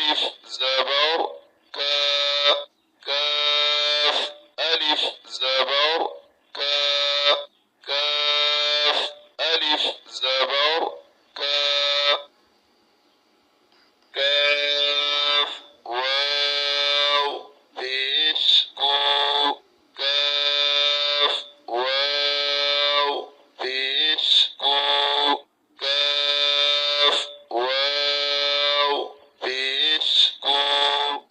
ألف زبر كا كاف ألف زبر كا كاف ألف زبر كا كاف واو بيش كو كاف واو بيش كو كاف واو بيش كو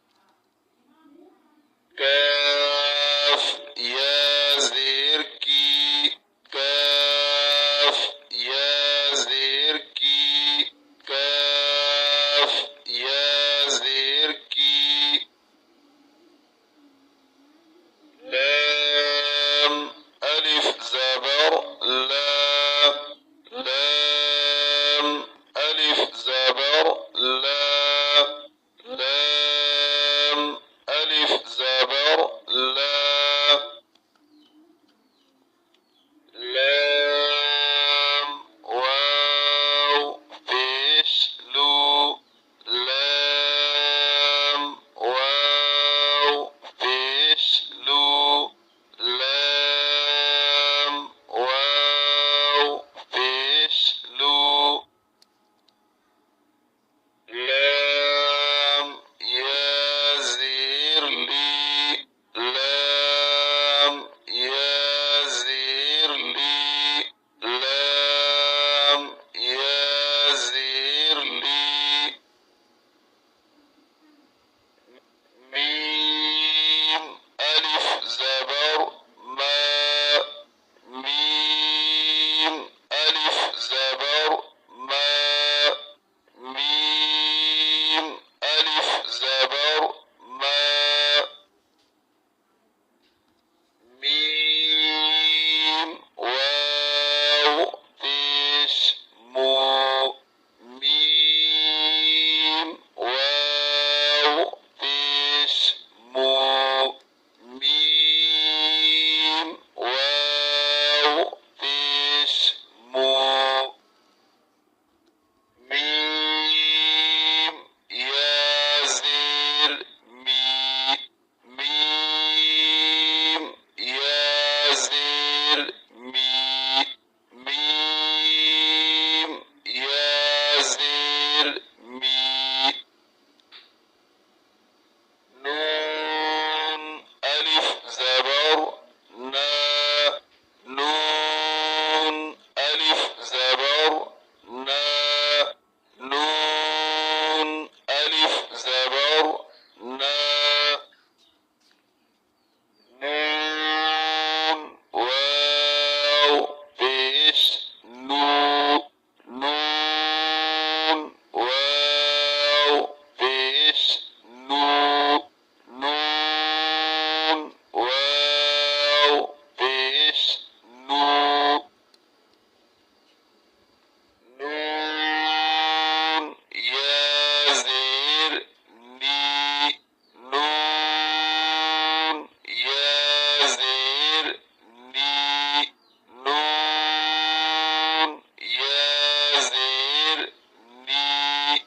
كاف يا زركي كاف يا زركي كاف يا زركي لام ألف زبر لا لام ألف زبر لا لام ألف زبر لا لام واو بيش لو لام واو بيش لو لام واو بيش لو لام يا زيرلي لام يا زيرلي لام يا زيرلي ميم ألف زبر ما ميم ألف زبر ما ميم ألف زبر ما ميم واو بيش مو ميم واو بيش مو ميم واو بيش مو ميم يا زير مي ميم يا زير مي ميم يا زير مي نون ألف زبر نا نون ألف زبر نا نون ألف زبر نا نون واو بيش نو نون واو بيش نو نون واو بيش نو نون يا زير ني نون يا زير ني نون يا زير ني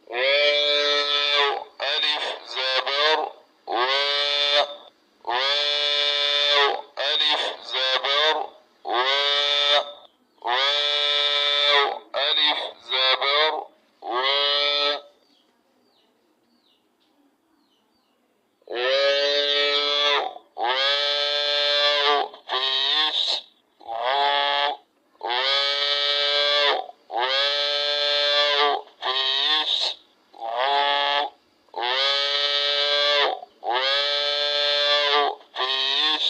واو ألف زبر واو ألف زبر واو ألف زبر واو بيش واو بيش واو بيش